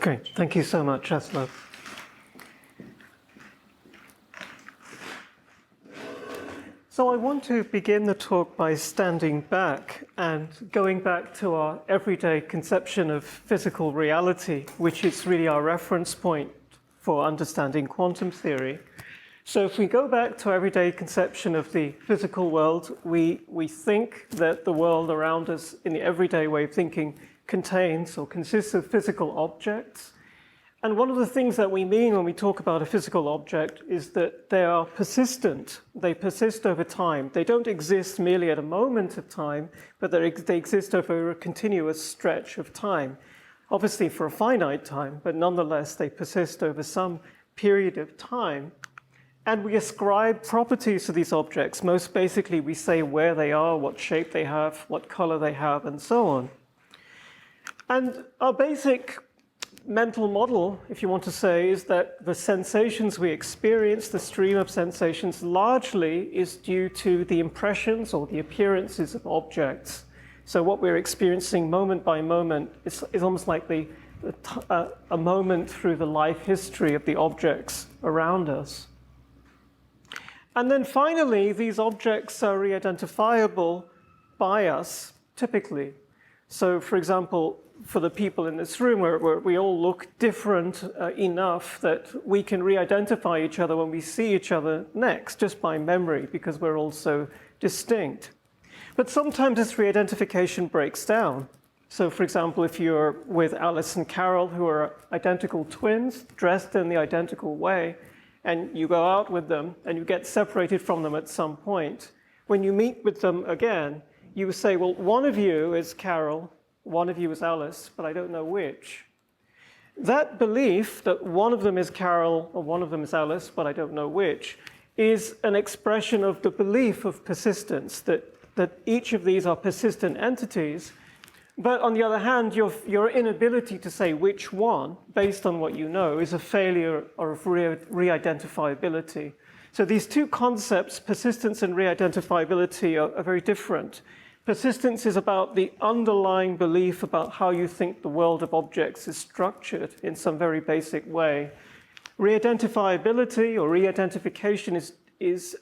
Great, thank you so much, Aslo. So I want to begin the talk by standing back and going back to our everyday conception of physical reality, which is really our reference point for understanding quantum theory. So if we go back to our everyday conception of the physical world, we think that the world around us in the everyday way of thinking contains or consists of physical objects. And one of the things that we mean when we talk about a physical object is that they are persistent. They persist over time. They don't exist merely at a moment of time, but they exist over a continuous stretch of time. Obviously for a finite time, but nonetheless they persist over some period of time. And we ascribe properties to these objects. Most basically, we say where they are, what shape they have, what color they have, and so on. And our basic mental model, if you want to say, is that the sensations we experience, the stream of sensations, largely is due to the impressions or the appearances of objects. So what we're experiencing moment by moment is almost like a moment through the life history of the objects around us. And then finally, these objects are reidentifiable by us, typically. So, for example, for the people in this room, where we all look different enough that we can re-identify each other when we see each other next, just by memory, because we're all so distinct. But sometimes this re-identification breaks down. So, for example, if you're with Alice and Carol, who are identical twins, dressed in the identical way, and you go out with them, and you get separated from them at some point, when you meet with them again, you say, well, one of you is Carol, one of you is Alice, but I don't know which. That belief that one of them is Carol or one of them is Alice, but I don't know which, is an expression of the belief of persistence, that each of these are persistent entities. But on the other hand, your inability to say which one, based on what you know, is a failure of re-identifiability. So these two concepts, persistence and re-identifiability, are very different. Persistence is about the underlying belief about how you think the world of objects is structured in some very basic way. Re-identifiability or re-identification is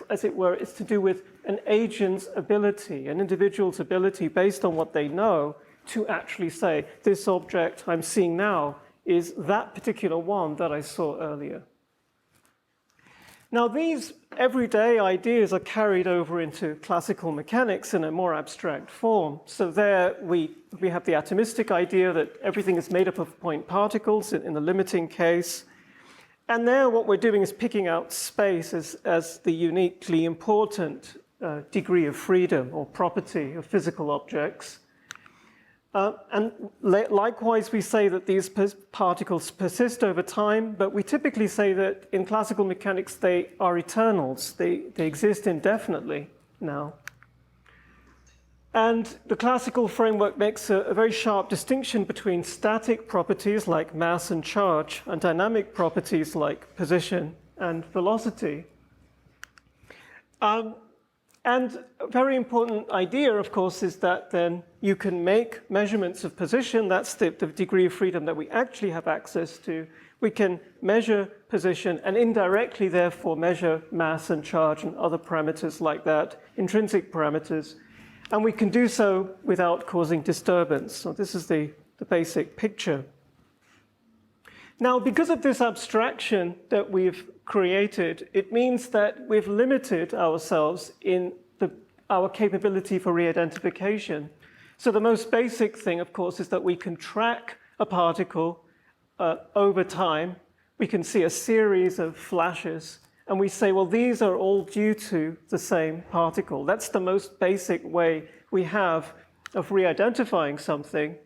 as it were, it's to do with an agent's ability, an individual's ability based on what they know to actually say, this object I'm seeing now is that particular one that I saw earlier. Now, these everyday ideas are carried over into classical mechanics in a more abstract form. So there we have the atomistic idea that everything is made up of point particles in the limiting case. And there what we're doing is picking out space as the uniquely important degree of freedom or property of physical objects. And likewise, we say that these particles persist over time, but we typically say that in classical mechanics they are eternals. They exist indefinitely now. And the classical framework makes a very sharp distinction between static properties like mass and charge and dynamic properties like position and velocity. And a very important idea, of course, is that then you can make measurements of position. That's the degree of freedom that we actually have access to. We can measure position and indirectly, therefore, measure mass and charge and other parameters like that, intrinsic parameters. And we can do so without causing disturbance. So this is the basic picture. Now, because of this abstraction that we've created, it means that we've limited ourselves in our capability for re-identification. So the most basic thing, of course, is that we can track a particle over time. We can see a series of flashes, and we say, well, these are all due to the same particle. That's the most basic way we have of re-identifying something.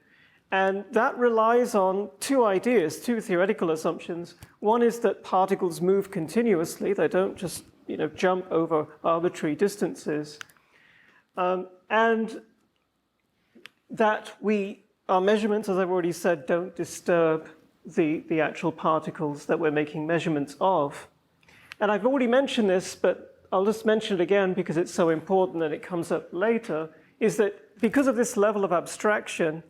And that relies on two ideas, two theoretical assumptions. One is that particles move continuously. They don't just jump over arbitrary distances. And that our measurements, as I've already said, don't disturb the actual particles that we're making measurements of. And I've already mentioned this, but I'll just mention it again because it's so important and it comes up later, is that because of this level of abstraction,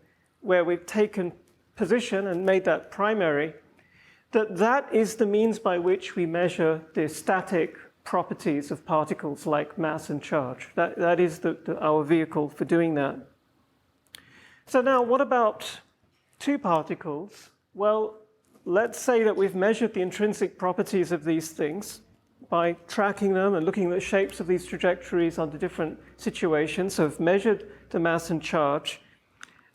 where we've taken position and made that primary, that is the means by which we measure the static properties of particles like mass and charge. That is our vehicle for doing that. So now what about two particles? Well, let's say that we've measured the intrinsic properties of these things by tracking them and looking at the shapes of these trajectories under different situations. So we've measured the mass and charge.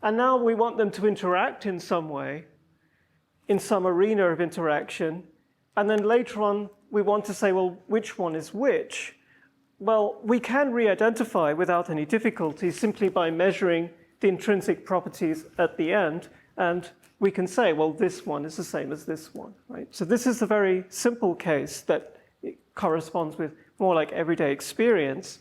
And now we want them to interact in some way, in some arena of interaction. And then later on, we want to say, well, which one is which? Well, we can re-identify without any difficulty simply by measuring the intrinsic properties at the end. And we can say, well, this one is the same as this one, right? So this is a very simple case that corresponds with more like everyday experience.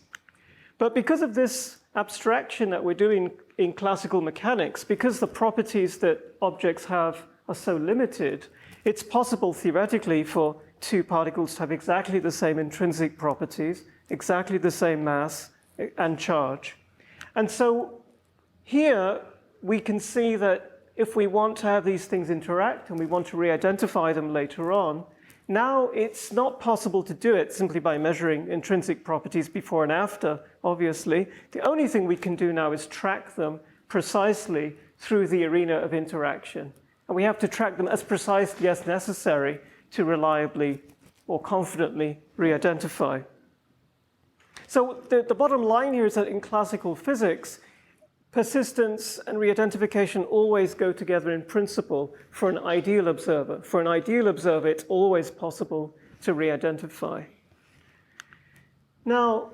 But because of this abstraction that we're doing in classical mechanics, because the properties that objects have are so limited, it's possible theoretically for two particles to have exactly the same intrinsic properties, exactly the same mass and charge. And so here we can see that if we want to have these things interact and we want to re-identify them later on, now it's not possible to do it simply by measuring intrinsic properties before and after, obviously. The only thing we can do now is track them precisely through the arena of interaction. And we have to track them as precisely as necessary to reliably or confidently re-identify. So the bottom line here is that in classical physics, persistence and re-identification always go together in principle for an ideal observer. For an ideal observer, it's always possible to re-identify. Now,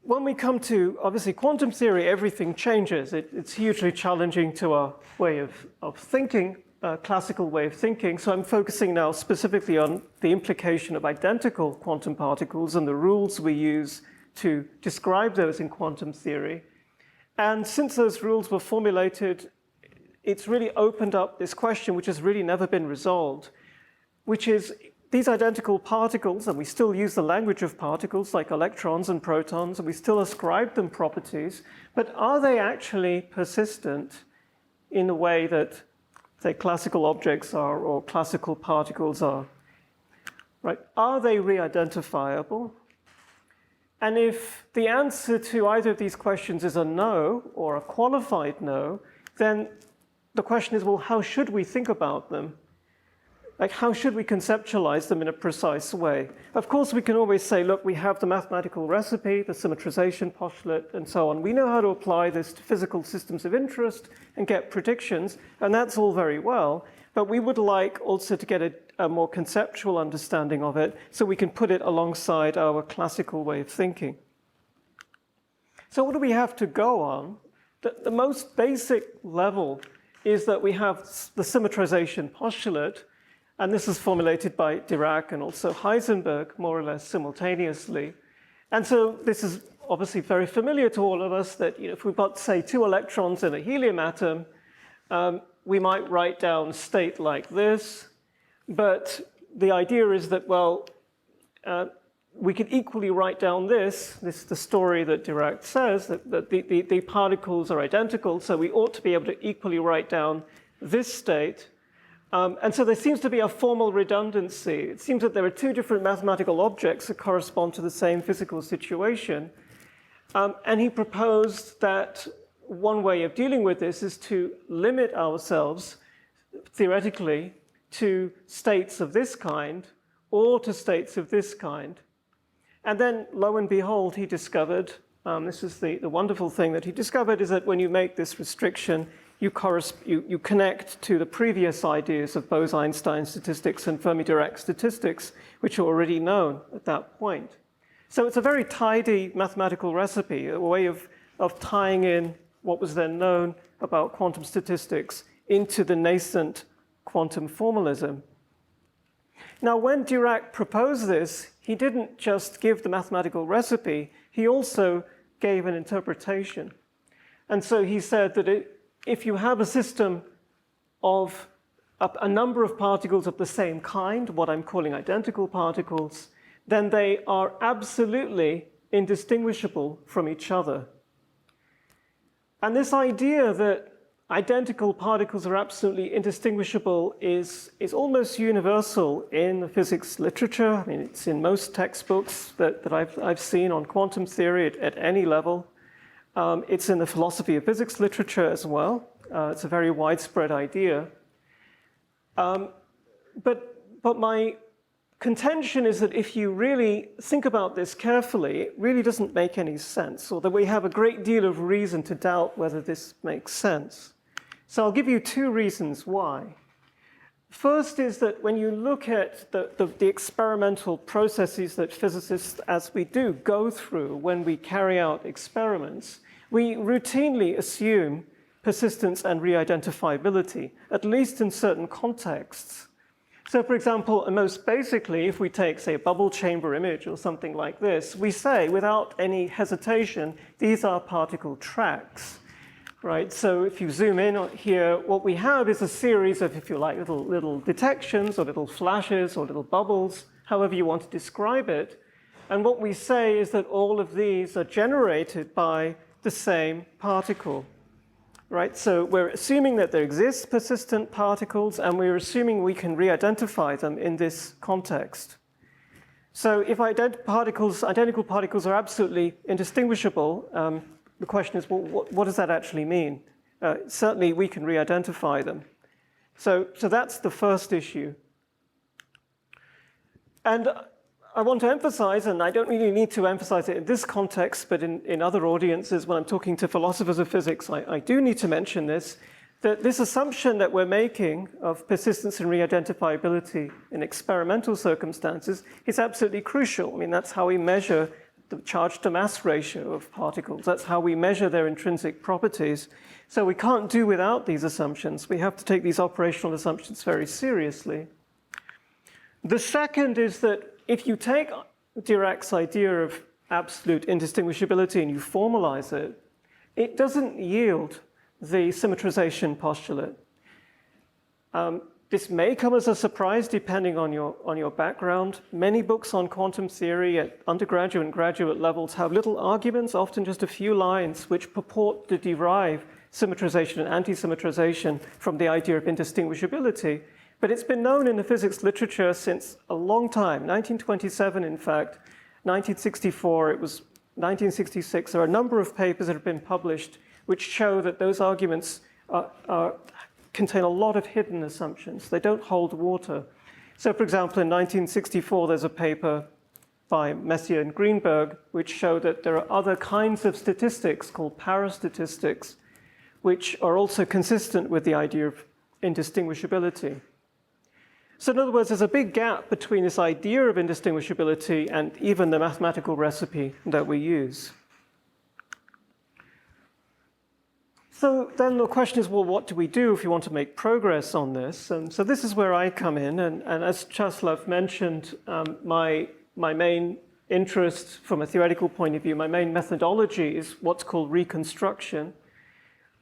when we come to, obviously, quantum theory, everything changes. It's hugely challenging to our way of thinking, classical way of thinking. So I'm focusing now specifically on the implication of identical quantum particles and the rules we use to describe those in quantum theory. And since those rules were formulated, it's really opened up this question, which has really never been resolved, which is these identical particles, and we still use the language of particles like electrons and protons, and we still ascribe them properties, but are they actually persistent in the way that, say, classical objects are or classical particles are? Right? Are they re-identifiable? And if the answer to either of these questions is a no or a qualified no, then the question is, well, how should we think about them? Like, how should we conceptualize them in a precise way? Of course, we can always say, look, we have the mathematical recipe, the symmetrization postulate, and so on. We know how to apply this to physical systems of interest and get predictions, and that's all very well. But we would like also to get a more conceptual understanding of it so we can put it alongside our classical way of thinking. So what do we have to go on? The most basic level is that we have the symmetrization postulate, and this is formulated by Dirac and also Heisenberg more or less simultaneously. And so this is obviously very familiar to all of us that if we've got, say, 2 electrons in a helium atom, we might write down state like this. But the idea is that, well, we can equally write down this is the story that Dirac says, that the particles are identical, so we ought to be able to equally write down this state. And so there seems to be a formal redundancy. It seems that there are 2 different mathematical objects that correspond to the same physical situation. And he proposed that one way of dealing with this is to limit ourselves, theoretically, to states of this kind or to states of this kind. And then, lo and behold, he discovered, this is the wonderful thing that he discovered, is that when you make this restriction, you connect to the previous ideas of Bose-Einstein statistics and Fermi-Dirac statistics, which are already known at that point. So it's a very tidy mathematical recipe, a way of tying in what was then known about quantum statistics into the nascent quantum formalism. Now, when Dirac proposed this, he didn't just give the mathematical recipe, he also gave an interpretation. And so he said that if you have a system of a number of particles of the same kind, what I'm calling identical particles, then they are absolutely indistinguishable from each other. And this idea that identical particles are absolutely indistinguishable is almost universal in the physics literature. I mean, it's in most textbooks that I've seen on quantum theory at any level. It's in the philosophy of physics literature as well. It's a very widespread idea. But my contention is that if you really think about this carefully, it really doesn't make any sense, or that we have a great deal of reason to doubt whether this makes sense. So I'll give you two reasons why. First is that when you look at the experimental processes that physicists, as we do, go through when we carry out experiments, we routinely assume persistence and reidentifiability, at least in certain contexts. So for example, and most basically, if we take, say, a bubble chamber image or something like this, we say, without any hesitation, these are particle tracks. Right, so if you zoom in here, what we have is a series of, if you like, little detections or little flashes or little bubbles, however you want to describe it. And what we say is that all of these are generated by the same particle. Right, so we're assuming that there exist persistent particles, and we're assuming we can re-identify them in this context. So if identical particles are absolutely indistinguishable, the question is, well, what does that actually mean? Certainly, we can re-identify them. So that's the first issue. And I want to emphasize, and I don't really need to emphasize it in this context, but in other audiences, when I'm talking to philosophers of physics, I do need to mention this, that this assumption that we're making of persistence and re-identifiability in experimental circumstances is absolutely crucial. I mean, that's how we measure the charge-to-mass ratio of particles. That's how we measure their intrinsic properties. So we can't do without these assumptions. We have to take these operational assumptions very seriously. The second is that if you take Dirac's idea of absolute indistinguishability and you formalize it, it doesn't yield the symmetrization postulate. This may come as a surprise depending on your background. Many books on quantum theory at undergraduate and graduate levels have little arguments, often just a few lines, which purport to derive symmetrization and anti-symmetrization from the idea of indistinguishability. But it's been known in the physics literature since a long time, 1927 in fact, 1964, it was 1966. There are a number of papers that have been published which show that those arguments contain a lot of hidden assumptions. They don't hold water. So for example, in 1964, there's a paper by Messier and Greenberg which show that there are other kinds of statistics called parastatistics, which are also consistent with the idea of indistinguishability. So in other words, there's a big gap between this idea of indistinguishability and even the mathematical recipe that we use. So then the question is, well, what do we do if we want to make progress on this? And so this is where I come in. And as Czeslaw mentioned, my main interest from a theoretical point of view, my main methodology is what's called reconstruction.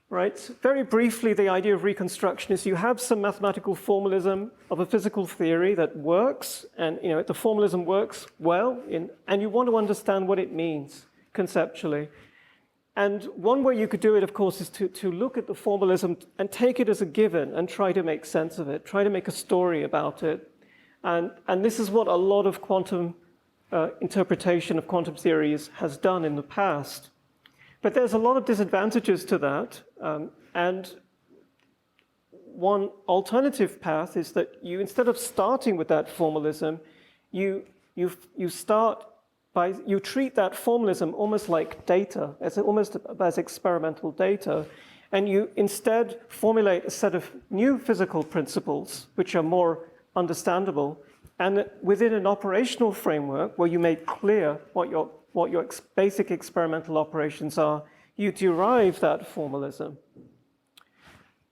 Right? Very briefly, the idea of reconstruction is you have some mathematical formalism of a physical theory that works, and the formalism works well, and you want to understand what it means conceptually. And one way you could do it, of course, is to look at the formalism and take it as a given and try to make sense of it, try to make a story about it. And this is what a lot of quantum interpretation of quantum theories has done in the past. But there's a lot of disadvantages to that. And one alternative path is that you, instead of starting with that formalism, you treat that formalism almost like data, almost as experimental data, and you instead formulate a set of new physical principles which are more understandable, and within an operational framework where you make clear what your basic experimental operations are, you derive that formalism.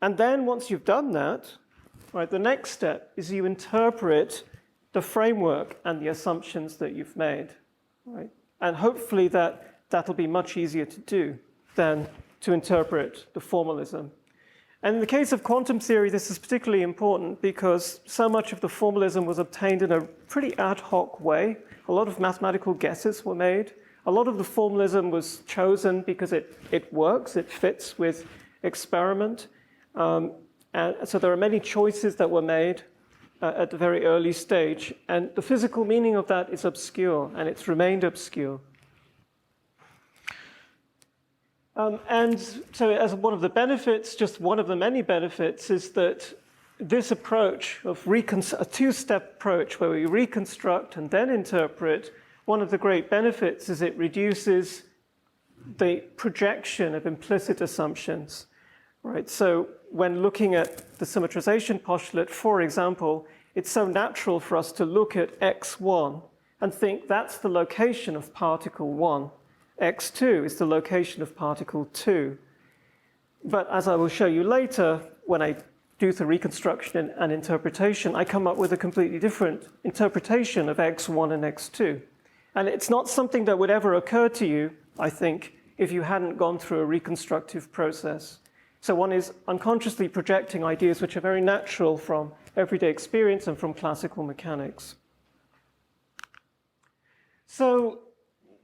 And then once you've done that, right, the next step is you interpret the framework and the assumptions that you've made. Right? And hopefully that'll be much easier to do than to interpret the formalism. And in the case of quantum theory, this is particularly important because so much of the formalism was obtained in a pretty ad hoc way. A lot of mathematical guesses were made. A lot of the formalism was chosen because it works, it fits with experiment. And so there are many choices that were made at the very early stage, and the physical meaning of that is obscure, and it's remained obscure. And so as one of the benefits, just one of the many benefits, is that this approach of a two-step approach where we reconstruct and then interpret, one of the great benefits is it reduces the projection of implicit assumptions, right? So when looking at the symmetrization postulate, for example, it's so natural for us to look at x1 and think that's the location of particle 1. x2 is the location of particle 2. But as I will show you later, when I do the reconstruction and interpretation, I come up with a completely different interpretation of x1 and x2. And it's not something that would ever occur to you, I think, if you hadn't gone through a reconstructive process. So one is unconsciously projecting ideas which are very natural from everyday experience and from classical mechanics. So,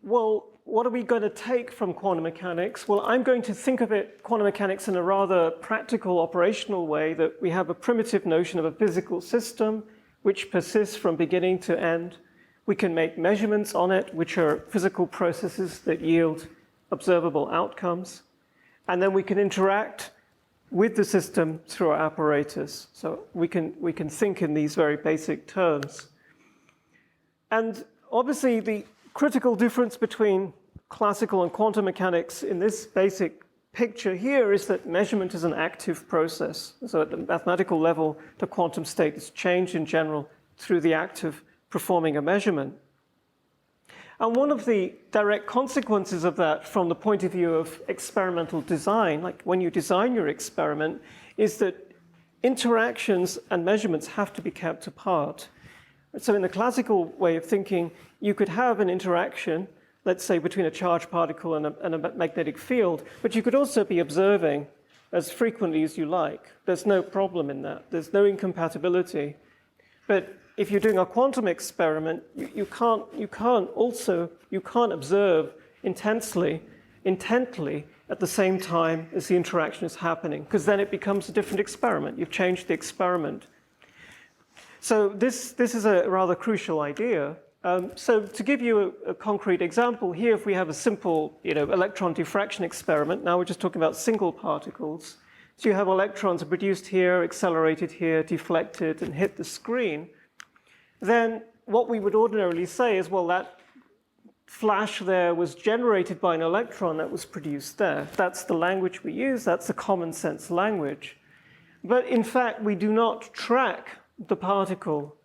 well, what are we going to take from quantum mechanics? Well, I'm going to think of quantum mechanics in a rather practical, operational way, that we have a primitive notion of a physical system which persists from beginning to end. We can make measurements on it, which are physical processes that yield observable outcomes. And then we can interact with the system through our apparatus. So we can think in these very basic terms. And obviously, the critical difference between classical and quantum mechanics in this basic picture here is that measurement is an active process. So at the mathematical level, the quantum state is changed in general through the act of performing a measurement. And one of the direct consequences of that from the point of view of experimental design, like when you design your experiment, is that interactions and measurements have to be kept apart. So in the classical way of thinking, you could have an interaction, let's say between a charged particle and a magnetic field, but you could also be observing as frequently as you like. There's no problem in that. There's no incompatibility. But if you're doing a quantum experiment, you can't observe intently at the same time as the interaction is happening, because then it becomes a different experiment. You've changed the experiment. So this is a rather crucial idea. So to give you a concrete example, here if we have a simple electron diffraction experiment, now we're just talking about single particles. So you have electrons produced here, accelerated here, deflected, and hit the screen. Then what we would ordinarily say is, well, that flash there was generated by an electron that was produced there. That's the language we use. That's the common sense language. But in fact, we do not track the particle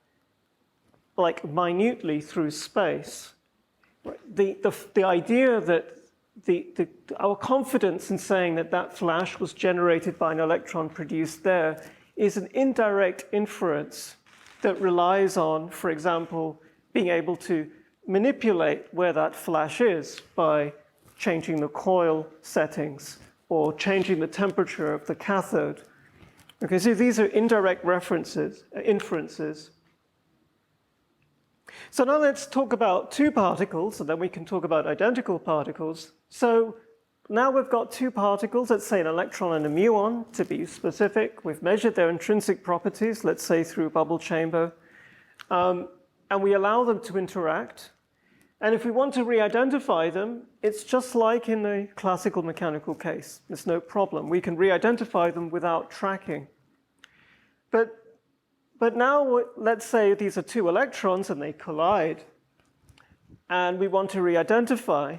like minutely through space. The idea that our confidence in saying that that flash was generated by an electron produced there is an indirect inference that relies on, for example, being able to manipulate where that flash is by changing the coil settings or changing the temperature of the cathode. Okay, so these are indirect inferences. So now let's talk about two particles, and then we can talk about identical particles. So now we've got two particles, let's say an electron and a muon, to be specific. We've measured their intrinsic properties, let's say through bubble chamber, and we allow them to interact. And if we want to re-identify them, it's just like in the classical mechanical case. There's no problem. We can re-identify them without tracking. But now, let's say these are two electrons and they collide, and we want to re-identify.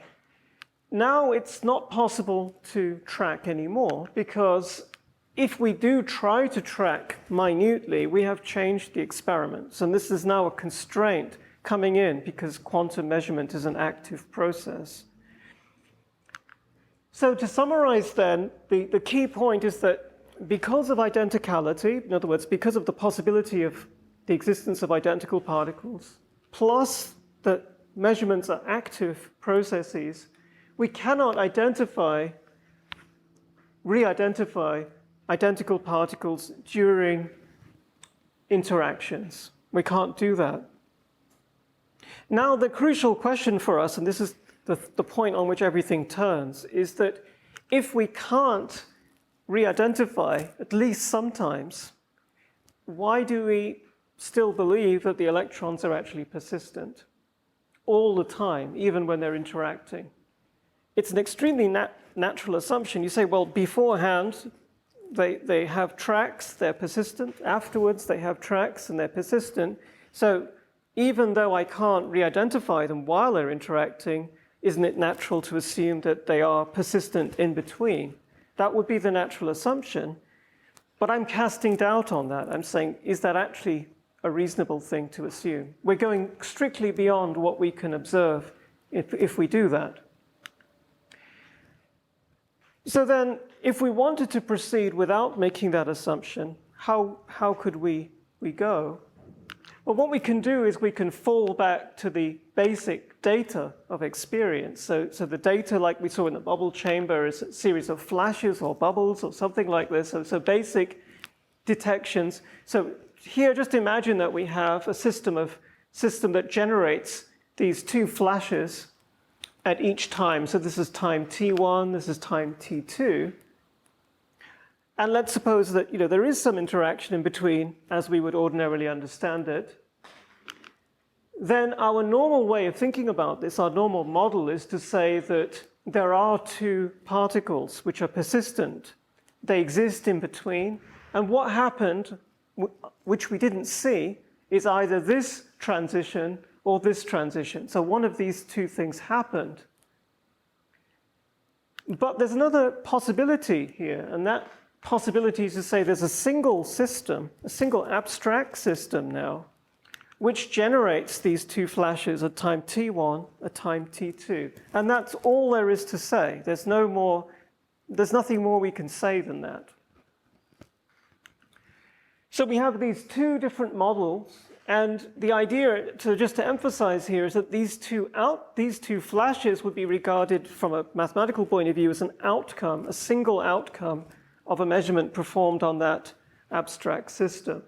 Now it's not possible to track anymore, because if we do try to track minutely, we have changed the experiments. And this is now a constraint coming in because quantum measurement is an active process. So to summarize then, the key point is that because of identicality, in other words, because of the possibility of the existence of identical particles, plus that measurements are active processes, we cannot re-identify identical particles during interactions. We can't do that. Now, the crucial question for us, and this is the point on which everything turns, is that if we can't re-identify, at least sometimes, why do we still believe that the electrons are actually persistent all the time, even when they're interacting? It's an extremely natural assumption. You say, well, beforehand, they have tracks, they're persistent. Afterwards, they have tracks and they're persistent. So even though I can't re-identify them while they're interacting, isn't it natural to assume that they are persistent in between? That would be the natural assumption. But I'm casting doubt on that. I'm saying, is that actually a reasonable thing to assume? We're going strictly beyond what we can observe if we do that. So then, if we wanted to proceed without making that assumption, how could we go? Well, what we can do is we can fall back to the basic data of experience. So the data, like we saw in the bubble chamber, is a series of flashes or bubbles or something like this. So basic detections. So here, just imagine that we have a system that generates these two flashes at each time. So this is time t1, this is time t2. And let's suppose that there is some interaction in between as we would ordinarily understand it. Then our normal way of thinking about this, our normal model, is to say that there are two particles which are persistent. They exist in between. And what happened, which we didn't see, is either this transition or this transition. So one of these two things happened. But there's another possibility here, and that possibility is to say there's a single system, a single abstract system now, which generates these two flashes at time t1, at time t2. And that's all there is to say. There's nothing more we can say than that. So we have these two different models, and the idea, just to emphasize here, is that these two flashes would be regarded from a mathematical point of view as an outcome, a single outcome of a measurement performed on that abstract system.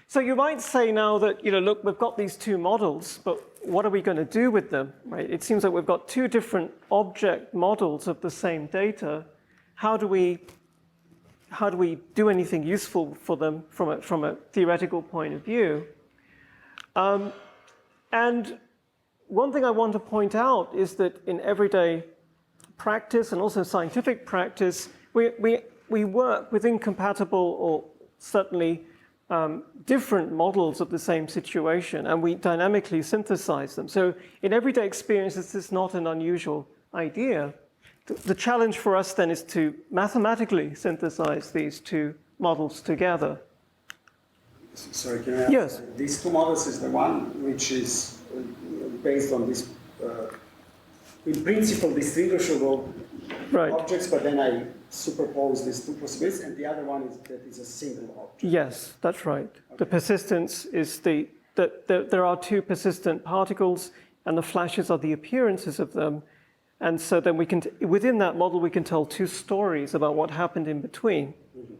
So you might say now that, look, we've got these two models, but what are we going to do with them, right? It seems like we've got two different object models of the same data. How do we do anything useful for them from a theoretical point of view? And one thing I want to point out is that in everyday practice and also scientific practice, we work with incompatible or certainly different models of the same situation, and we dynamically synthesize them. So in everyday experience, this is not an unusual idea. The challenge for us then is to mathematically synthesize these two models together. Sorry, can I ask? Yes. These two models is the one which is based on this, in principle, distinguishable objects, but then I superpose these two possibilities, and the other one is that is a single object. Yes, that's right. Okay. The persistence is that there are two persistent particles, and the flashes are the appearances of them. And so then within that model, we can tell two stories about what happened in between. Mm-hmm.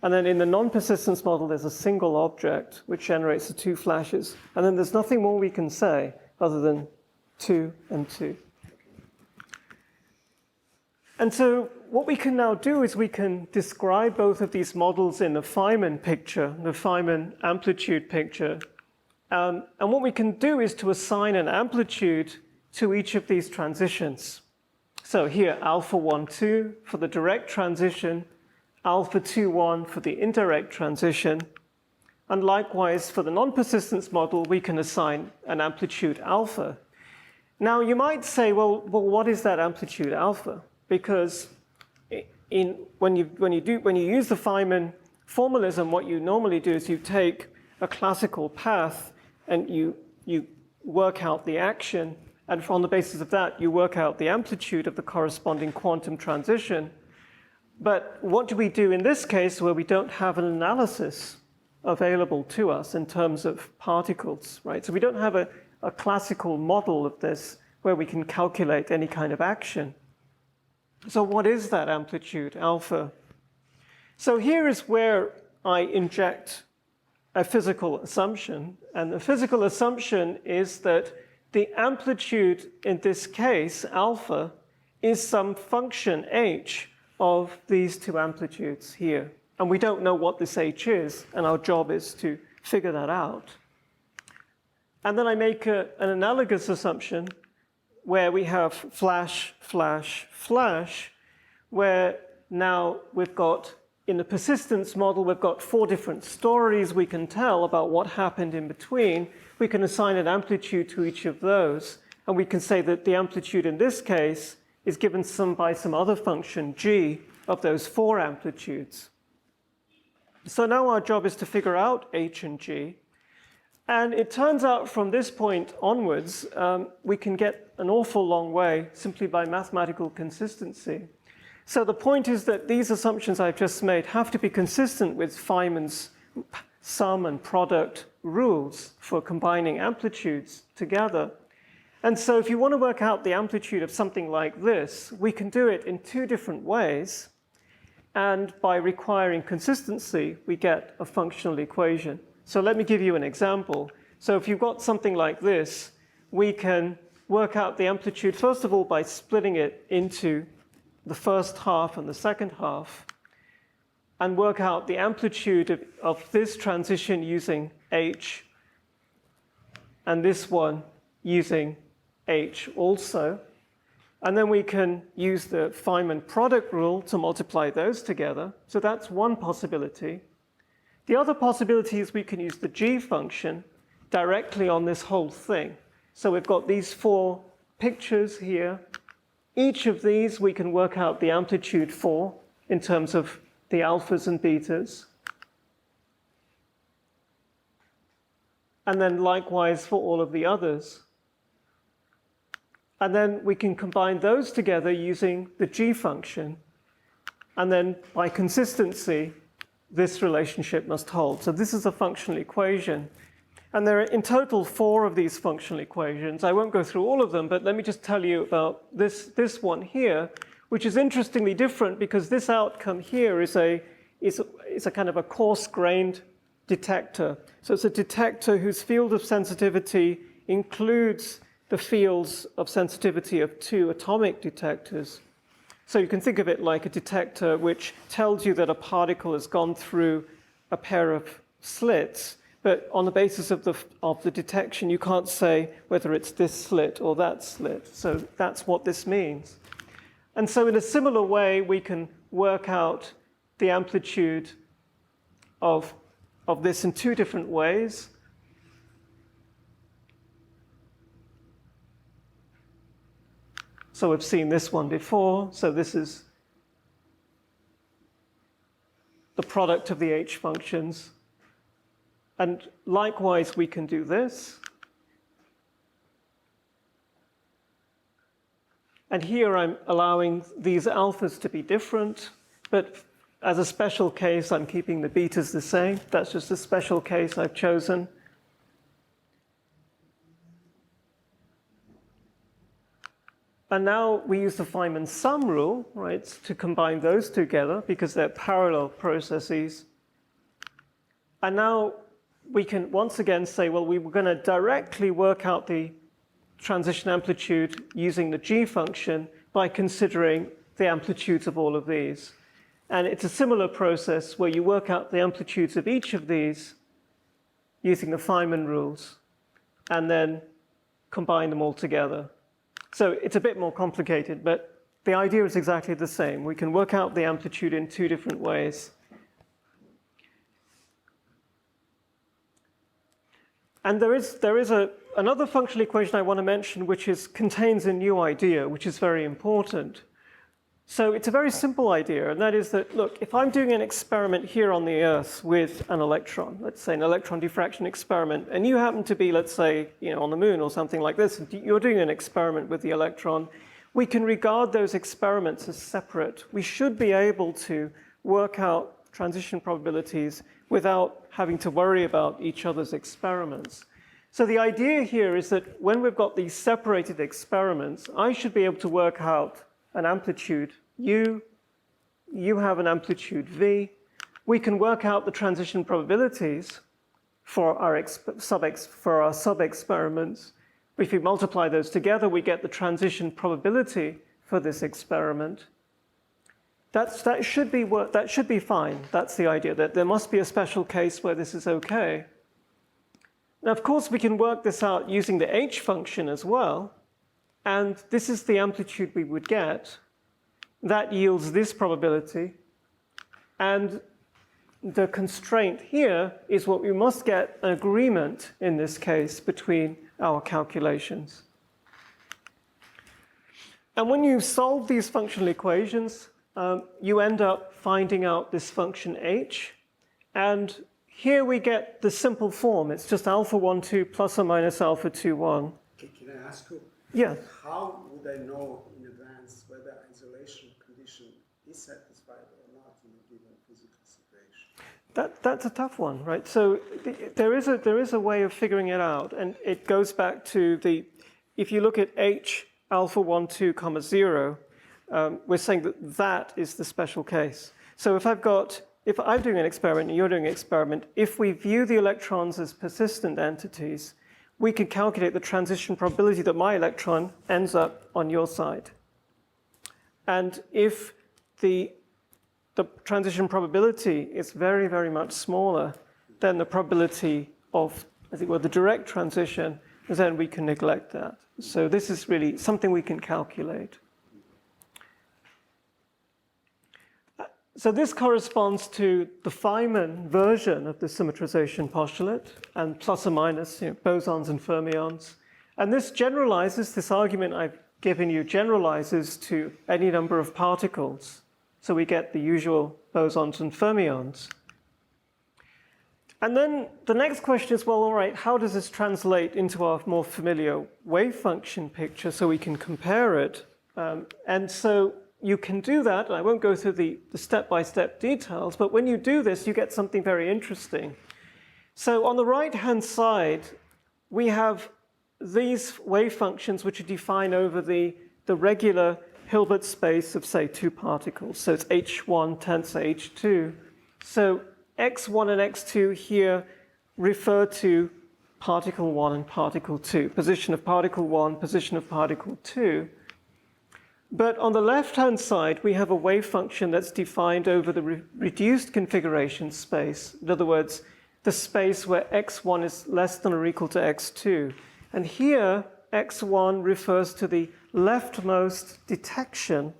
And then in the non-persistence model, there's a single object which generates the two flashes. And then there's nothing more we can say other than 2 and 2. And so what we can now do is we can describe both of these models in the Feynman picture, the Feynman amplitude picture. And what we can do is to assign an amplitude to each of these transitions. So here, alpha 1, 2 for the direct transition, alpha 2, 1 for the indirect transition. And likewise, for the non-persistence model, we can assign an amplitude alpha. Now, you might say, well, what is that amplitude alpha? Because when you use the Feynman formalism, what you normally do is you take a classical path and you work out the action, and on the basis of that, you work out the amplitude of the corresponding quantum transition. But what do we do in this case where we don't have an analysis available to us in terms of particles, right? So we don't have a classical model of this where we can calculate any kind of action. So what is that amplitude alpha? So here is where I inject a physical assumption. And the physical assumption is that the amplitude in this case, alpha, is some function h of these two amplitudes here. And we don't know what this h is, and our job is to figure that out. And then I make an analogous assumption where we have flash, flash, flash, where now we've got, in the persistence model, we've got 4 different stories we can tell about what happened in between. We can assign an amplitude to each of those, and we can say that the amplitude in this case is given by some other function, g, of those 4 amplitudes. So now our job is to figure out h and g. And it turns out from this point onwards, we can get an awful long way simply by mathematical consistency. So the point is that these assumptions I've just made have to be consistent with Feynman's sum and product rules for combining amplitudes together. And so if you want to work out the amplitude of something like this, we can do it in 2 different ways. And by requiring consistency, we get a functional equation. So let me give you an example. So if you've got something like this, we can work out the amplitude, first of all, by splitting it into the first half and the second half, and work out the amplitude of this transition using h, and this one using h also. And then we can use the Feynman product rule to multiply those together. So that's one possibility. The other possibility is we can use the g function directly on this whole thing. So we've got these 4 pictures here. Each of these we can work out the amplitude for in terms of the alphas and betas. And then likewise for all of the others. And then we can combine those together using the g function. And then by consistency, this relationship must hold. So this is a functional equation. And there are in total 4 of these functional equations. I won't go through all of them, but let me just tell you about this one here, which is interestingly different because this outcome here is a kind of a coarse-grained detector. So it's a detector whose field of sensitivity includes the fields of sensitivity of 2 atomic detectors. So you can think of it like a detector which tells you that a particle has gone through a pair of slits, but on the basis of the detection, you can't say whether it's this slit or that slit. So that's what this means. And so in a similar way, we can work out the amplitude of this in 2 different ways. So we've seen this one before. So this is the product of the h functions. And likewise, we can do this. And here I'm allowing these alphas to be different, but as a special case, I'm keeping the betas the same. That's just a special case I've chosen. And now we use the Feynman sum rule, right, to combine those together because they're parallel processes. And now we can once again say, well, we were going to directly work out the transition amplitude using the g function by considering the amplitudes of all of these. And it's a similar process where you work out the amplitudes of each of these using the Feynman rules and then combine them all together. So it's a bit more complicated, but the idea is exactly the same. We can work out the amplitude in 2 different ways. And there is another functional equation I want to mention which contains a new idea, which is very important. So it's a very simple idea, and that is that, look, if I'm doing an experiment here on the Earth with an electron, let's say an electron diffraction experiment, and you happen to be, let's say, on the moon or something like this, and you're doing an experiment with the electron, we can regard those experiments as separate. We should be able to work out transition probabilities without having to worry about each other's experiments. So the idea here is that when we've got these separated experiments, I should be able to work out an amplitude u, you have an amplitude v. We can work out the transition probabilities for our sub-experiments. If we multiply those together, we get the transition probability for this experiment. That should be fine. That's the idea, that there must be a special case where this is okay. Now, of course, we can work this out using the h function as well. And this is the amplitude we would get. That yields this probability. And the constraint here is what we must get an agreement in this case between our calculations. And when you solve these functional equations, you end up finding out this function h. And here we get the simple form. It's just alpha 1, 2 plus or minus alpha 2, 1. Can I ask you? Yes. How would I know in advance whether isolation condition is satisfied or not in a given physical situation? That's a tough one, right? So there is a way of figuring it out, and it goes back to if you look at h alpha 1, 2, comma 0, we're saying that is the special case. So if I'm doing an experiment and you're doing an experiment, if we view the electrons as persistent entities, we can calculate the transition probability that my electron ends up on your side. And if the transition probability is very, very much smaller than the probability of, as it were, the direct transition, then we can neglect that. So this is really something we can calculate. So this corresponds to the Feynman version of the symmetrization postulate, and plus or minus, bosons and fermions. And this generalizes, this argument I've given you generalizes to any number of particles. So we get the usual bosons and fermions. And then the next question is, well, all right, how does this translate into our more familiar wave function picture so we can compare it? And so you can do that, and I won't go through the step-by-step details, but when you do this, you get something very interesting. So on the right-hand side, we have these wave functions which are defined over the regular Hilbert space of, say, two particles. So it's h1 tensor h2. So x1 and x2 here refer to particle 1 and particle 2, position of particle 1, position of particle 2. But on the left-hand side, we have a wave function that's defined over the reduced configuration space. In other words, the space where x1 is less than or equal to x2. And here, x1 refers to the leftmost detection.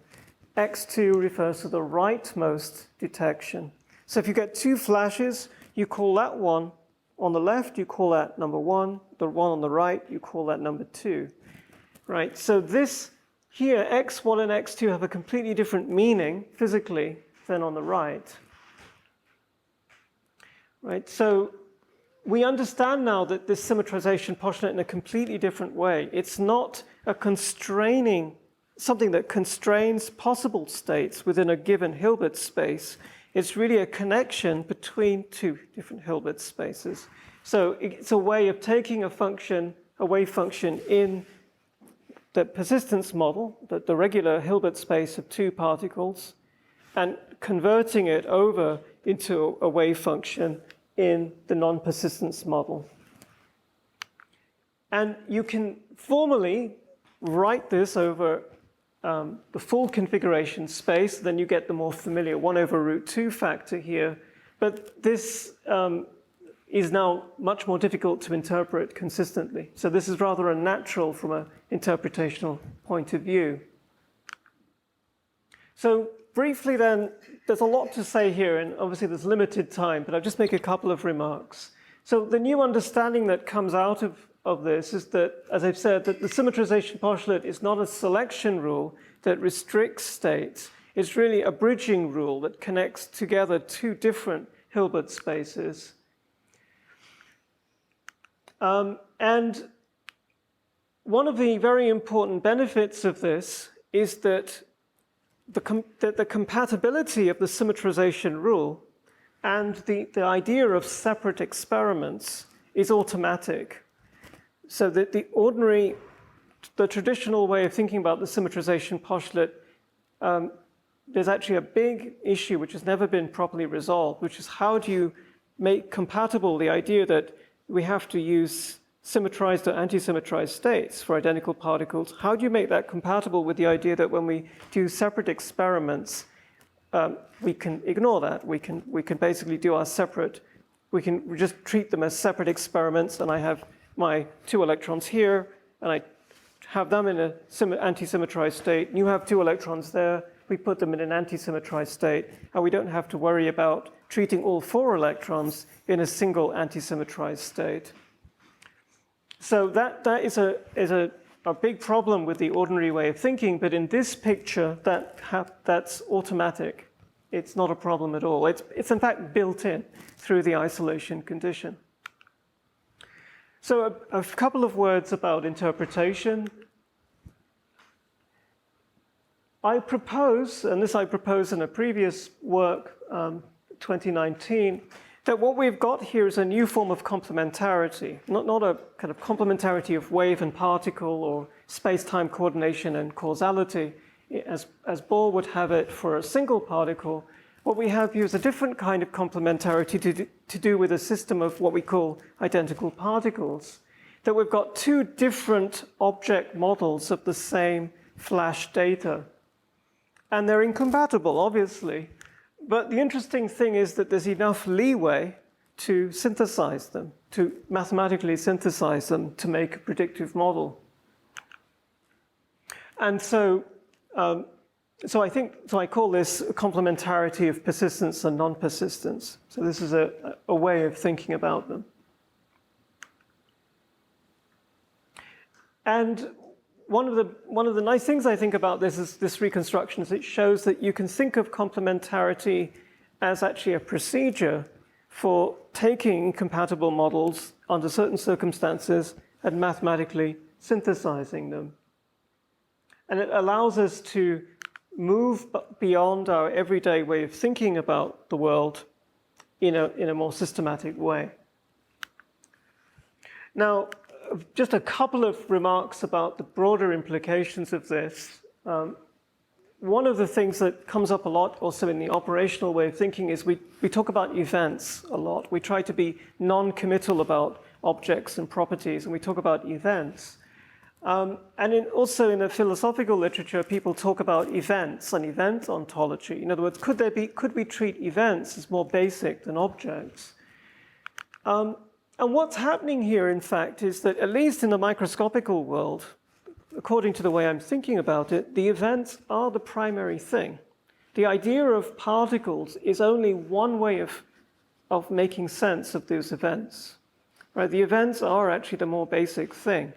x2 refers to the rightmost detection. So if you get two flashes, you call that one on the left, you call that number 1. The one on the right, you call that number 2. Right, so this here, x1 and x2 have a completely different meaning physically than on the right. Right, so we understand now that this symmetrization postulate in a completely different way. It's not a something that constrains possible states within a given Hilbert space. It's really a connection between two different Hilbert spaces. So it's a way of taking a wave function in the persistence model, the regular Hilbert space of two particles, and converting it over into a wave function in the non-persistence model. And you can formally write this over the full configuration space, then you get the more familiar 1 over root 2 factor here. But this is now much more difficult to interpret consistently. So this is rather unnatural from an interpretational point of view. So briefly then, there's a lot to say here, and obviously there's limited time, but I'll just make a couple of remarks. So the new understanding that comes out of this is that, as I've said, that the symmetrization postulate is not a selection rule that restricts states. It's really a bridging rule that connects together two different Hilbert spaces. And one of the very important benefits of this is that the compatibility of the symmetrization rule and the idea of separate experiments is automatic. So that the traditional way of thinking about the symmetrization postulate, there's actually a big issue which has never been properly resolved, which is how do you make compatible the idea that we have to use symmetrized or anti-symmetrized states for identical particles? How do you make that compatible with the idea that when we do separate experiments, we can ignore that. We can basically do our separate, we can just treat them as separate experiments, and I have my 2 electrons here, and I have them in an anti-symmetrized state, and you have 2 electrons there, we put them in an anti-symmetrized state, and we don't have to worry about treating all 4 electrons in a single anti-symmetrized state. So that is a big problem with the ordinary way of thinking, but in this picture, that's automatic. It's not a problem at all. It's in fact built in through the isolation condition. So a couple of words about interpretation. I propose, and this I proposed in a previous work, 2019, that what we've got here is a new form of complementarity, not a kind of complementarity of wave and particle or space-time coordination and causality, as Bohr would have it for a single particle. What we have here is a different kind of complementarity to do with a system of what we call identical particles, that we've got 2 different object models of the same flash data. And they're incompatible, obviously. But the interesting thing is that there's enough leeway to synthesize them, to mathematically synthesize them to make a predictive model. And so I call this complementarity of persistence and non-persistence. So this is a way of thinking about them. And one of the nice things I think about this reconstruction is it shows that you can think of complementarity as actually a procedure for taking incompatible models under certain circumstances and mathematically synthesizing them. And it allows us to move beyond our everyday way of thinking about the world in a more systematic way. Now, just a couple of remarks about the broader implications of this. One of the things that comes up a lot also in the operational way of thinking is we talk about events a lot. We try to be non-committal about objects and properties, and we talk about events. And also in the philosophical literature, people talk about events and event ontology. In other words, could we treat events as more basic than objects? And what's happening here, in fact, is that at least in the microscopical world, according to the way I'm thinking about it, the events are the primary thing. The idea of particles is only one way of making sense of those events. Right? The events are actually the more basic thing.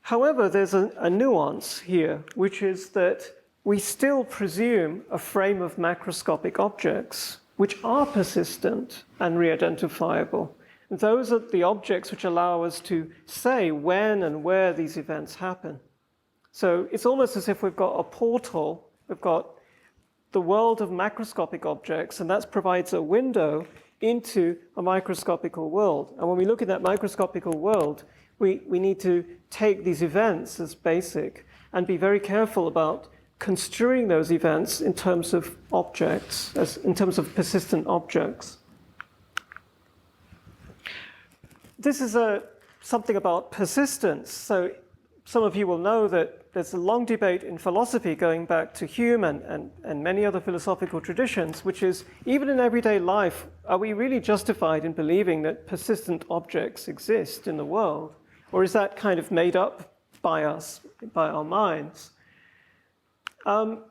However, there's a nuance here, which is that we still presume a frame of macroscopic objects, which are persistent and reidentifiable. Those are the objects which allow us to say when and where these events happen. So it's almost as if we've got a portal, we've got the world of macroscopic objects, and that provides a window into a microscopical world. And when we look at that microscopical world, we need to take these events as basic and be very careful about construing those events in terms of objects, in terms of persistent objects. This is something about persistence. So some of you will know that there's a long debate in philosophy going back to Hume and many other philosophical traditions, which is, even in everyday life, are we really justified in believing that persistent objects exist in the world? Or is that kind of made up by us, by our minds? And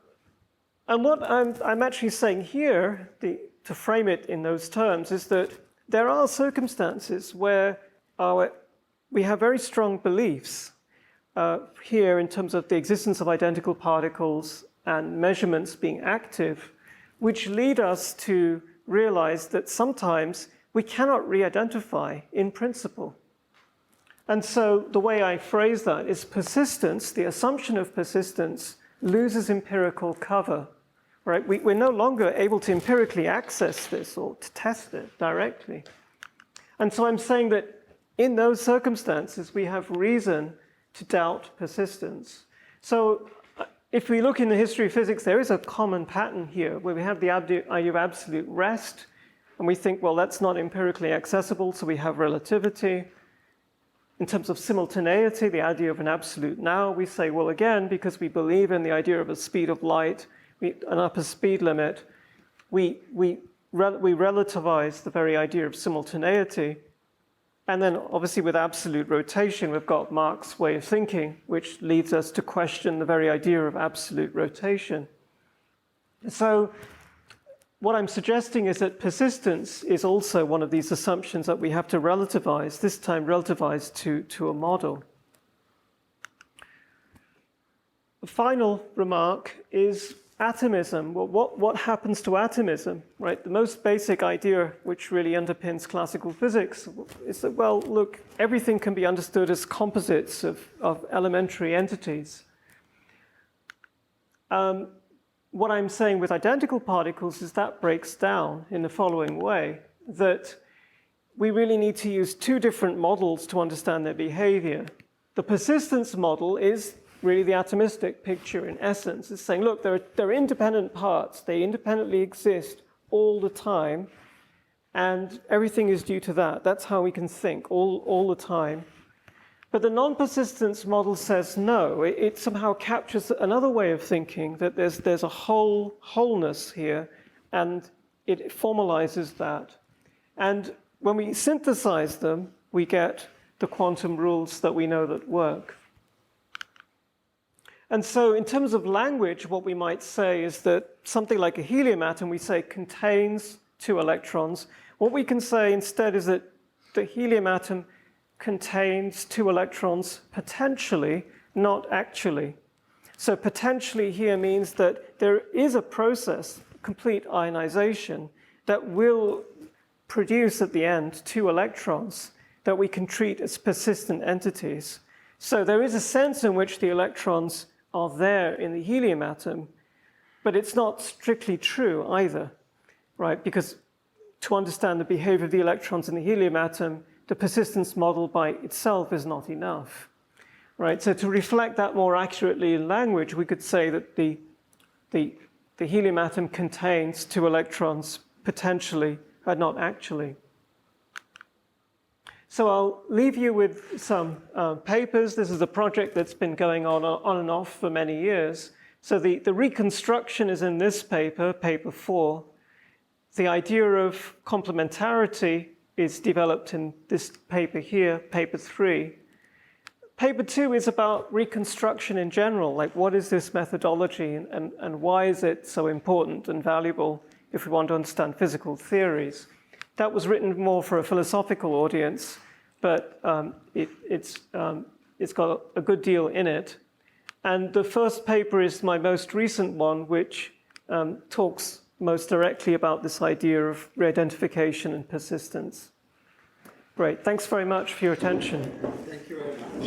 what I'm actually saying here, to frame it in those terms, is that there are circumstances where we have very strong beliefs here in terms of the existence of identical particles and measurements being active, which lead us to realize that sometimes we cannot re-identify in principle. And so the way I phrase that is persistence, the assumption of persistence, loses empirical cover. Right? We're no longer able to empirically access this or to test it directly. And so I'm saying that in those circumstances, we have reason to doubt persistence. So if we look in the history of physics, there is a common pattern here where we have the idea of absolute rest, and we think, well, that's not empirically accessible, so we have relativity. In terms of simultaneity, the idea of an absolute now, we say, well, again, because we believe in the idea of a speed of light, an upper speed limit, we relativize the very idea of simultaneity. And then obviously with absolute rotation, we've got Mach's way of thinking, which leads us to question the very idea of absolute rotation. So what I'm suggesting is that persistence is also one of these assumptions that we have to relativize, this time relativize to a model. The final remark is atomism. Well, what happens to atomism, right? The most basic idea which really underpins classical physics is that, well, look, everything can be understood as composites of elementary entities. What I'm saying with identical particles is that breaks down in the following way, that we really need to use two different models to understand their behavior. The persistence model is really the atomistic picture in essence. It's saying, look, they're independent parts. They independently exist all the time, and everything is due to that. That's how we can think all the time. But the non-persistence model says no. It somehow captures another way of thinking, that there's a wholeness here, and it formalizes that. And when we synthesize them, we get the quantum rules that we know that work. And so in terms of language, what we might say is that something like a helium atom, we say contains 2 electrons. What we can say instead is that the helium atom contains 2 electrons potentially, not actually. So potentially here means that there is a process, complete ionization, that will produce at the end 2 electrons that we can treat as persistent entities. So there is a sense in which the electrons are there in the helium atom, but it's not strictly true either, right? Because to understand the behavior of the electrons in the helium atom, the persistence model by itself is not enough, right? So to reflect that more accurately in language, we could say that the helium atom contains 2 electrons potentially, but not actually. So I'll leave you with some papers. This is a project that's been going on and off for many years. So the reconstruction is in this paper, paper 4. The idea of complementarity is developed in this paper here, paper 3. Paper 2 is about reconstruction in general, like what is this methodology and why is it so important and valuable if we want to understand physical theories. That was written more for a philosophical audience, but it's got a good deal in it. And the first paper is my most recent one, which talks most directly about this idea of reidentification and persistence. Great. Thanks very much for your attention. Thank you very much.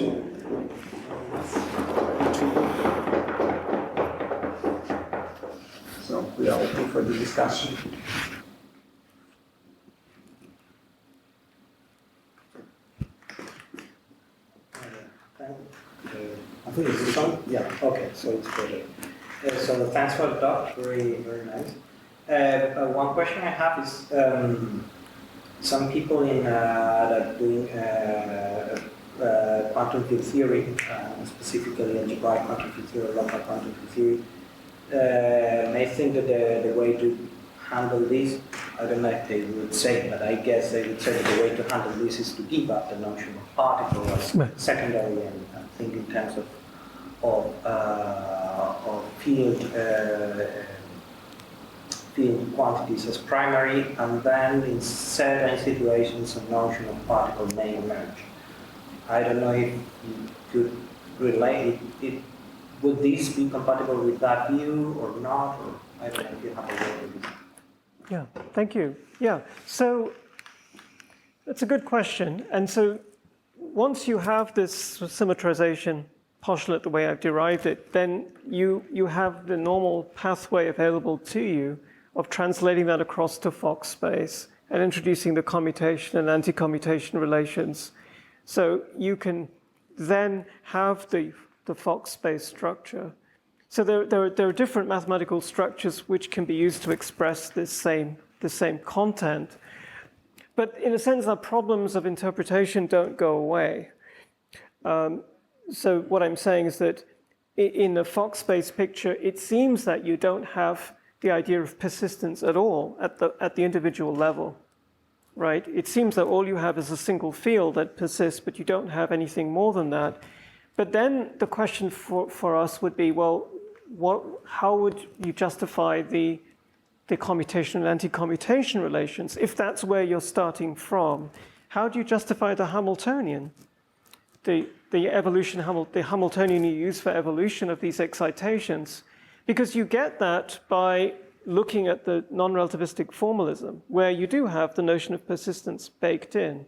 So we are open for the discussion. I think it's on. Yeah. Okay. So it's better. So thanks for the talk. Very, very nice. One question I have is some people in that are doing quantum field theory, specifically algebraic quantum field theory, local quantum field theory, may think that the way to handle this, I don't know if they would say, but I guess they would say that the way to handle this is to give up the notion of particle as secondary and think in terms of field quantities as primary, and then in certain situations a notion of particle may emerge. I don't know if you could relate it. Would this be compatible with that view or not? Or I don't know if you have a word with this. Yeah, thank you. Yeah, so that's a good question. And so once you have this symmetrization postulate the way I've derived it, then you have the normal pathway available to you of translating that across to Fock space and introducing the commutation and anti-commutation relations. So you can then have the Fock space structure. So there are different mathematical structures which can be used to express the same content. But in a sense, our problems of interpretation don't go away. So what I'm saying is that in the Fock space picture, it seems that you don't have the idea of persistence at all at the individual level, right? It seems that all you have is a single field that persists, but you don't have anything more than that. But then the question for us would be, well, how would you justify the commutation and anti-commutation relations if that's where you're starting from? How do you justify the Hamiltonian? The Hamiltonian you use for evolution of these excitations, because you get that by looking at the non-relativistic formalism, where you do have the notion of persistence baked in.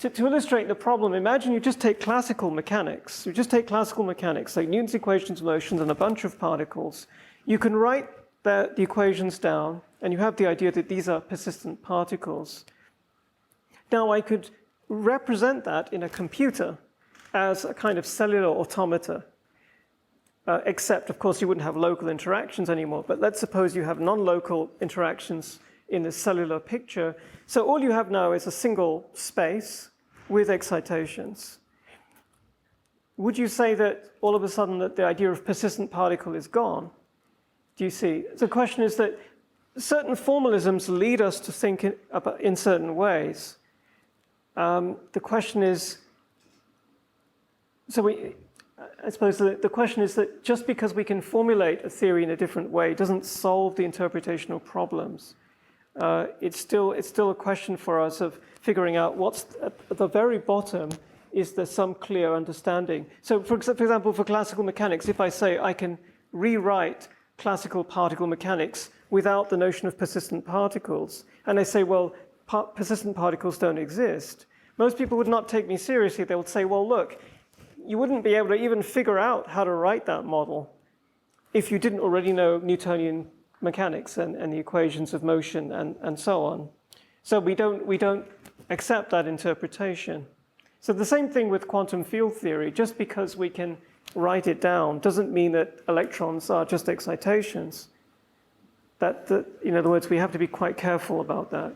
To illustrate the problem, imagine you just take classical mechanics. You just take classical mechanics, like Newton's equations of motion and a bunch of particles. You can write the equations down, and you have the idea that these are persistent particles. Now, I could represent that in a computer as a kind of cellular automata, except, of course, you wouldn't have local interactions anymore. But let's suppose you have non-local interactions in the cellular picture. So all you have now is a single space with excitations. Would you say that all of a sudden that the idea of persistent particle is gone? Do you see? The question is that certain formalisms lead us to think in certain ways. The question is, I suppose the question is that just because we can formulate a theory in a different way doesn't solve the interpretational problems. It's still a question for us of figuring out what's at the very bottom. Is there some clear understanding? So, for example, for classical mechanics, if I say I can rewrite classical particle mechanics without the notion of persistent particles, and I say, well, persistent particles don't exist, most people would not take me seriously. They would say, well, look, you wouldn't be able to even figure out how to write that model if you didn't already know Newtonian mechanics and the equations of motion and so on. So we don't accept that interpretation. So the same thing with quantum field theory. Just because we can write it down doesn't mean that electrons are just excitations. In other words, we have to be quite careful about that.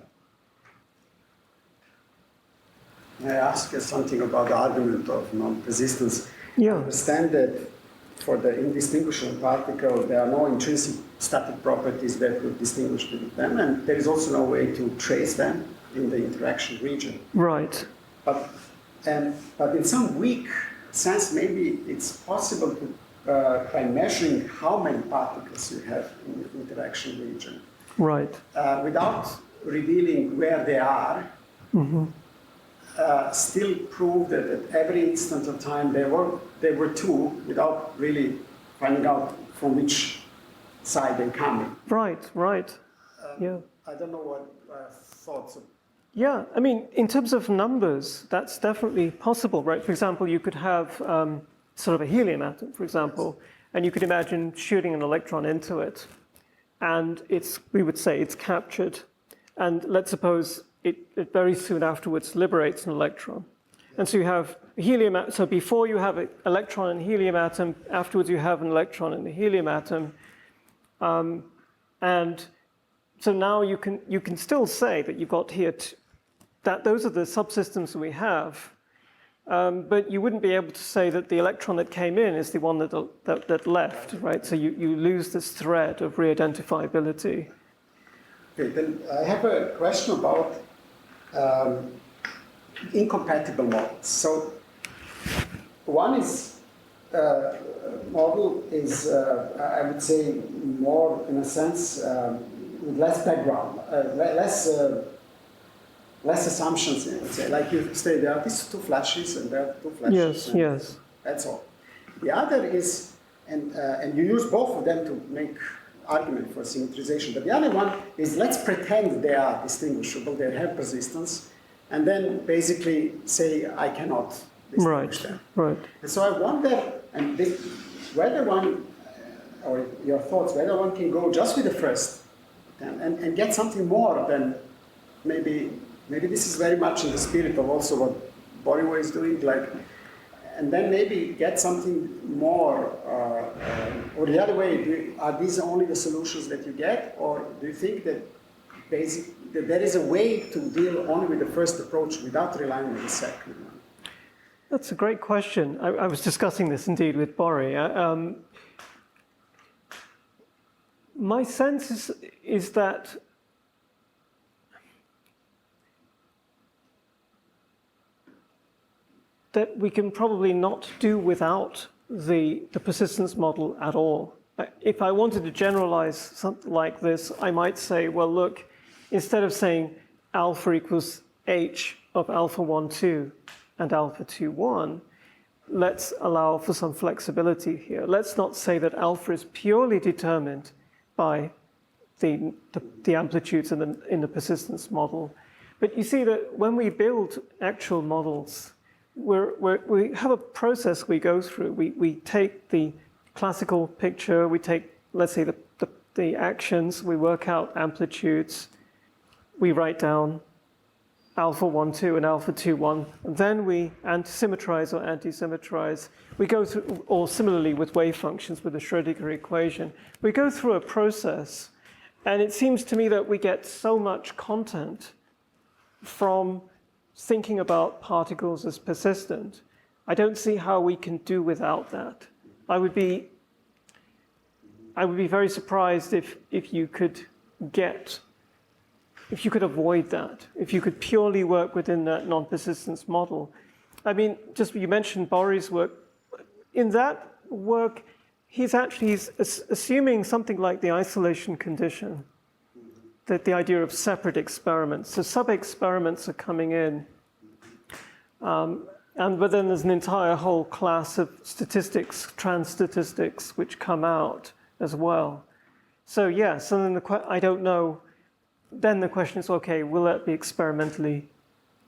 May I ask you something about the argument of non-persistence? Yeah. I understand that for the indistinguishable particle, there are no intrinsic static properties that would distinguish them, and there is also no way to trace them in the interaction region. Right. But in some weak sense, maybe it's possible to by measuring how many particles you have in the interaction region. Right. Without revealing where they are, still prove that at every instant of time there were two, without really finding out from which side they come. Right. Yeah. I don't know what thoughts of. Yeah, I mean, in terms of numbers, that's definitely possible, right? For example, you could have sort of a helium atom, for example, and you could imagine shooting an electron into it, and we would say it's captured, and let's suppose it very soon afterwards liberates an electron. And so you have a helium atom. So before you have an electron in a helium atom, afterwards you have an electron in the helium atom. And so now you can still say that you've got here that those are the subsystems we have. But you wouldn't be able to say that the electron that came in is the one that left, right? So you lose this thread of reidentifiability. Okay, then I have a question about incompatible models. So one model is, I would say, more in a sense with less background, less assumptions. I would say, like you say, there are these two flashes and there are two flashes. Yes. That's all. The other is, and you use both of them to make argument for symmetrization. But the other one is, let's pretend they are distinguishable, they have persistence, and then basically say I cannot distinguish them. Right. And so I wonder, whether one, or your thoughts, whether one can go just with the first and get something more than maybe this is very much in the spirit of also what Boriwo is doing, and then maybe get something more, or the other way, are these only the solutions that you get, or do you think that that there is a way to deal only with the first approach without relying on the second one? That's a great question. I was discussing this indeed with Bori. My sense is that we can probably not do without the persistence model at all. If I wanted to generalize something like this, I might say, well, look, instead of saying alpha equals h of alpha 1, 2 and alpha 2, 1, let's allow for some flexibility here. Let's not say that alpha is purely determined by the amplitudes in the persistence model. But you see that when we build actual models, we have a process we go through. We take the classical picture, we take, let's say, the actions, we work out amplitudes, we write down alpha 1, 2 and alpha 2, 1, and then we symmetrize or anti-symmetrize. We go through, or similarly with wave functions with the Schrödinger equation, we go through a process, and it seems to me that we get so much content from thinking about particles as persistent. I don't see how we can do without that. I would be very surprised if you could avoid that, if you could purely work within that non-persistence model. I mean, just you mentioned Bori's work. In that work, he's assuming something like the isolation condition, that the idea of separate experiments. So sub-experiments are coming in, but then there's an entire whole class of statistics, trans-statistics, which come out as well. So yes, and then I don't know. Then the question is, okay, will that be experimentally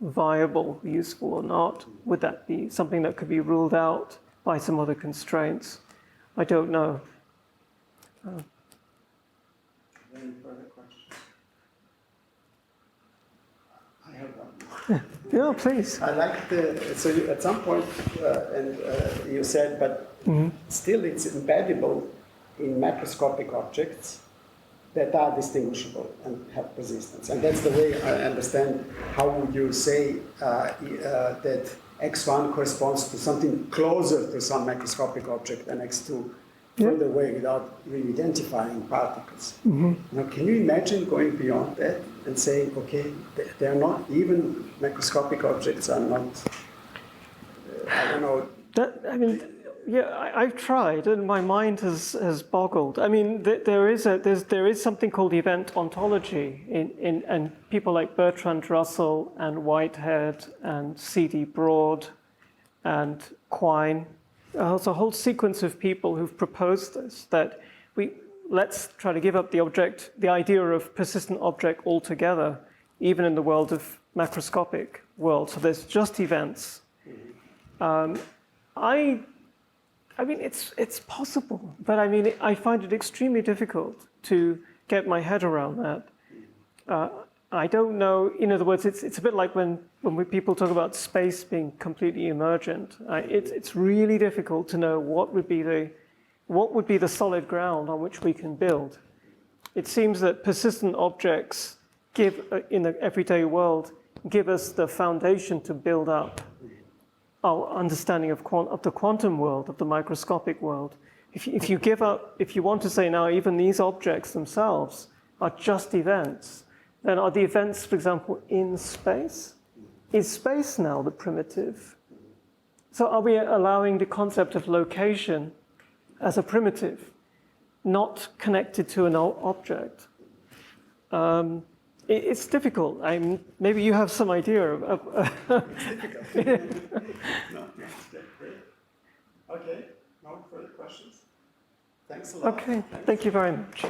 viable, useful or not? Would that be something that could be ruled out by some other constraints? I don't know. Any further questions? I have one. Yeah, please. I like so at some point, you said, but still it's embeddable in macroscopic objects that are distinguishable and have persistence. And that's the way I understand how would you say that X1 corresponds to something closer to some macroscopic object and X2 further away without really identifying particles. Now, can you imagine going beyond that and saying, okay, they're not, even macroscopic objects are not, I don't know. I've tried, and my mind has boggled. I mean, there is something called event ontology and people like Bertrand Russell and Whitehead and C.D. Broad and Quine. There's a whole sequence of people who've proposed this, that let's try to give up the idea of persistent object altogether, even in the world of macroscopic world. So there's just events. I mean, it's possible, but I mean, I find it extremely difficult to get my head around that. I don't know. In other words, it's a bit like when people talk about space being completely emergent. It's really difficult to know what would be the solid ground on which we can build. It seems that persistent objects in the everyday world give us the foundation to build up our understanding of the quantum world, of the microscopic world. If you want to say now even these objects themselves are just events, then are the events, for example, in space? Is space now the primitive? So are we allowing the concept of location as a primitive, not connected to an object? It's difficult. Maybe you have some idea of It's difficult. No, great. Okay, no further questions. Thanks a lot. Okay, thank you very much.